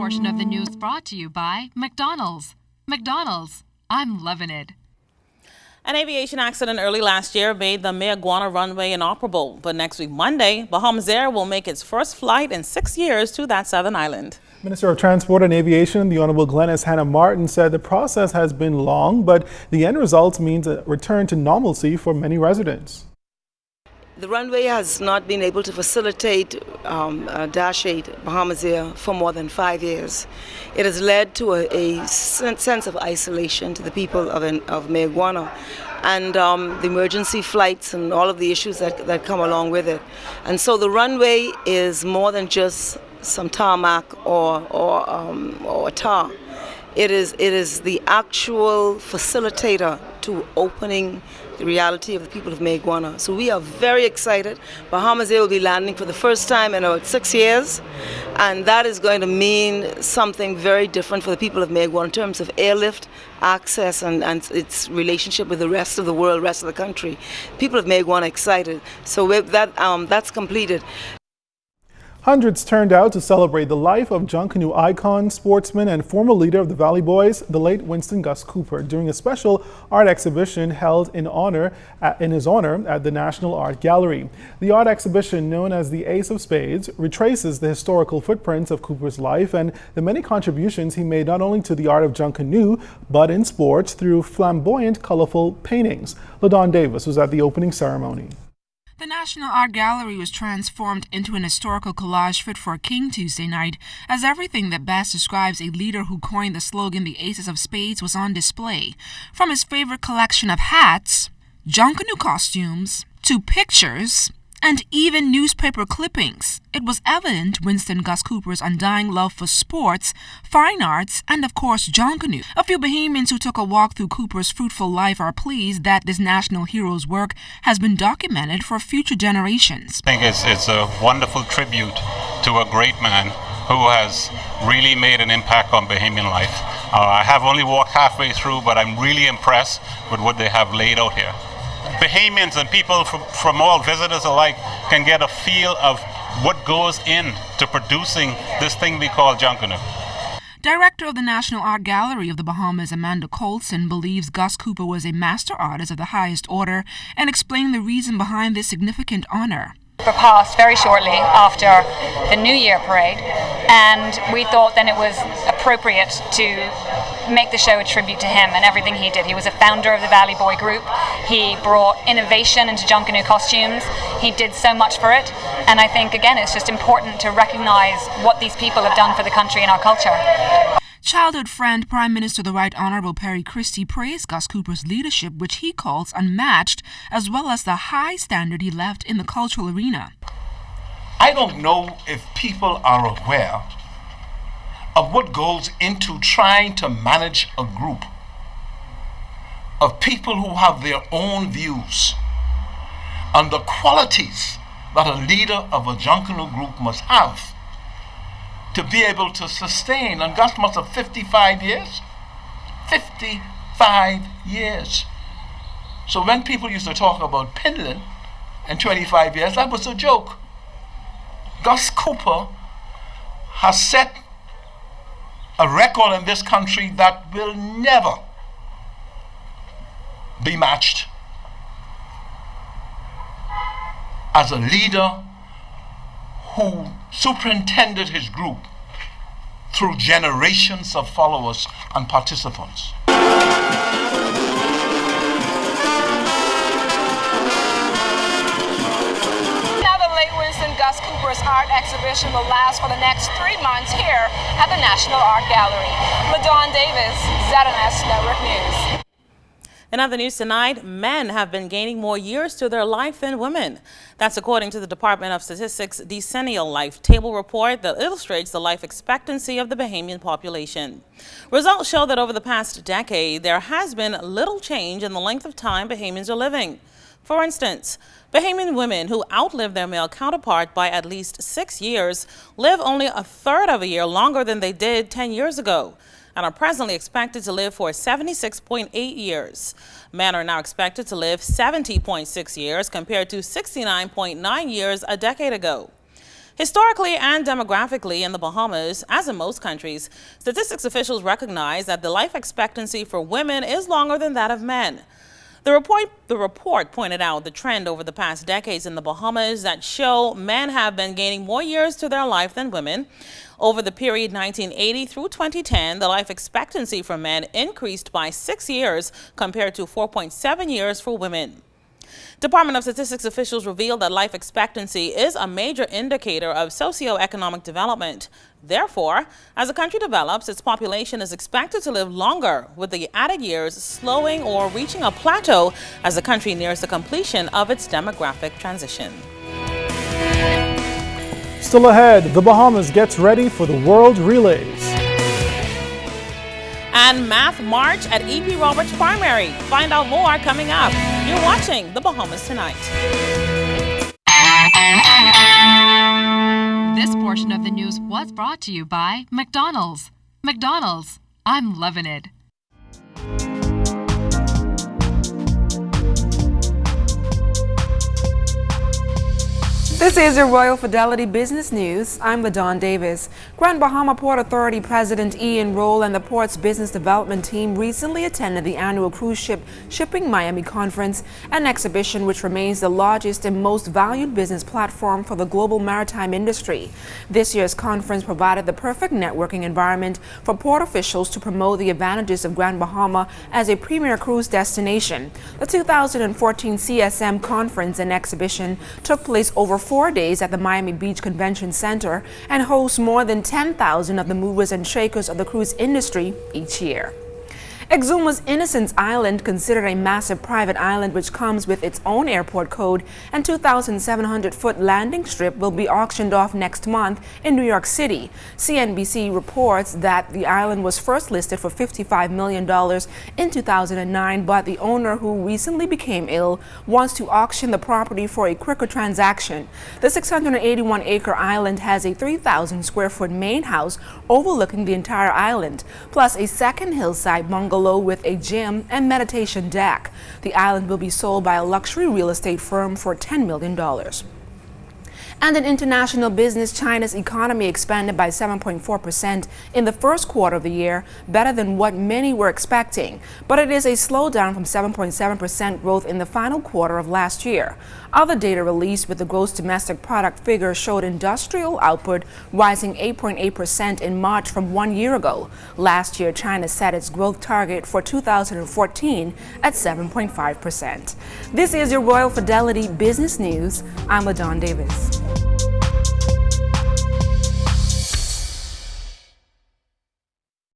portion of the news brought to you by McDonald's. McDonald's, I'm loving it. An aviation accident early last year made the Mayaguana runway inoperable. But next week, Monday, Bahamas Air will make its first flight in 6 years to that southern island. Minister of Transport and Aviation, the Honorable Glenys Hannah Martin, said the process has been long, but the end result means a return to normalcy for many residents. The runway has not been able to facilitate Dash 8 Bahamas Air for more than 5 years. It has led to a sense of isolation to the people of Mayaguana and the emergency flights and all of the issues that come along with it. And so the runway is more than just some tarmac or tar. It is the actual facilitator to opening the reality of the people of Mayaguana. So we are very excited. Bahamas Air will be landing for the first time in about 6 years, and that is going to mean something very different for the people of Mayaguana in terms of airlift, access, and its relationship with the rest of the world, rest of the country. People of Mayaguana are excited. So that's completed. Hundreds turned out to celebrate the life of Junkanoo icon, sportsman, and former leader of the Valley Boys, the late Winston Gus Cooper, during a special art exhibition held in his honor at the National Art Gallery. The art exhibition, known as the Ace of Spades, retraces the historical footprints of Cooper's life and the many contributions he made not only to the art of Junkanoo, but in sports through flamboyant, colorful paintings. LaDon Davis was at the opening ceremony. The National Art Gallery was transformed into an historical collage fit for a king Tuesday night, as everything that best describes a leader who coined the slogan "The Aces of Spades" was on display. From his favorite collection of hats, Junkanoo costumes, to pictures, and even newspaper clippings, it was evident Winston Gus Cooper's undying love for sports, fine arts, and of course Junkanoo. A few Bahamians who took a walk through Cooper's fruitful life are pleased that this national hero's work has been documented for future generations. I think it's a wonderful tribute to a great man who has really made an impact on Bahamian life. I have only walked halfway through, but I'm really impressed with what they have laid out here. Bahamians and people from all visitors alike can get a feel of what goes into producing this thing we call Junkanoo. Director of the National Art Gallery of the Bahamas, Amanda Colson, believes Gus Cooper was a master artist of the highest order and explained the reason behind this significant honor. Passed very shortly after the New Year parade, and we thought then it was appropriate to make the show a tribute to him and everything he did. He was a founder of the Valley Boy group. He brought innovation into Junkanoo costumes. He did so much for it, and I think again it's just important to recognize what these people have done for the country and our culture. Childhood friend Prime Minister the Right Honourable Perry Christie praised Gus Cooper's leadership, which he calls unmatched, as well as the high standard he left in the cultural arena. I don't know if people are aware of what goes into trying to manage a group of people who have their own views and the qualities that a leader of a Junkanoo group must have to be able to sustain. And Gus must have 55 years. 55 years. So when people used to talk about Pinland and 25 years, that was a joke. Gus Cooper has set a record in this country that will never be matched as a leader who superintended his group through generations of followers and participants. Gus Cooper's art exhibition will last for the next 3 months here at the National Art Gallery. LaDon Davis, ZNS Network News. In other news tonight, men have been gaining more years to their life than women. That's according to the Department of Statistics' Decennial Life Table report that illustrates the life expectancy of the Bahamian population. Results show that over the past decade, there has been little change in the length of time Bahamians are living. For instance, Bahamian women who outlive their male counterpart by at least 6 years live only a third of a year longer than they did 10 years ago and are presently expected to live for 76.8 years. Men are now expected to live 70.6 years compared to 69.9 years a decade ago. Historically and demographically in the Bahamas, as in most countries, statistics officials recognize that the life expectancy for women is longer than that of men. The report pointed out the trend over the past decades in the Bahamas that show men have been gaining more years to their life than women. Over the period 1980 through 2010, the life expectancy for men increased by 6 years compared to 4.7 years for women. Department of Statistics officials revealed that life expectancy is a major indicator of socioeconomic development. Therefore, as the country develops, its population is expected to live longer, with the added years slowing or reaching a plateau as the country nears the completion of its demographic transition. Still ahead, the Bahamas gets ready for the World Relays. And Math March at E.P. Roberts Primary. Find out more coming up. You're watching The Bahamas Tonight. This portion of the news was brought to you by McDonald's. McDonald's, I'm loving it. This is your Royal Fidelity Business News. I'm LaDawn Davis. Grand Bahama Port Authority President Ian Roll and the port's business development team recently attended the annual Cruise Ship Shipping Miami Conference, an exhibition which remains the largest and most valued business platform for the global maritime industry. This year's conference provided the perfect networking environment for port officials to promote the advantages of Grand Bahama as a premier cruise destination. The 2014 CSM Conference and Exhibition took place over 4 days at the Miami Beach Convention Center and hosts more than 10,000 of the movers and shakers of the cruise industry each year. Exuma's Innocence Island, considered a massive private island which comes with its own airport code and 2,700-foot landing strip, will be auctioned off next month in New York City. CNBC reports that the island was first listed for $55 million in 2009, but the owner, who recently became ill, wants to auction the property for a quicker transaction. The 681-acre island has a 3,000-square-foot main house overlooking the entire island, plus a second hillside bungalow with a gym and meditation deck. The island will be sold by a luxury real estate firm for $10 million. And in international business, China's economy expanded by 7.4% in the first quarter of the year, better than what many were expecting. But it is a slowdown from 7.7% growth in the final quarter of last year. Other data released with the gross domestic product figure showed industrial output rising 8.8% in March from 1 year ago. Last year, China set its growth target for 2014 at 7.5%. This is your Royal Fidelity Business News. I'm LaDawn Davis.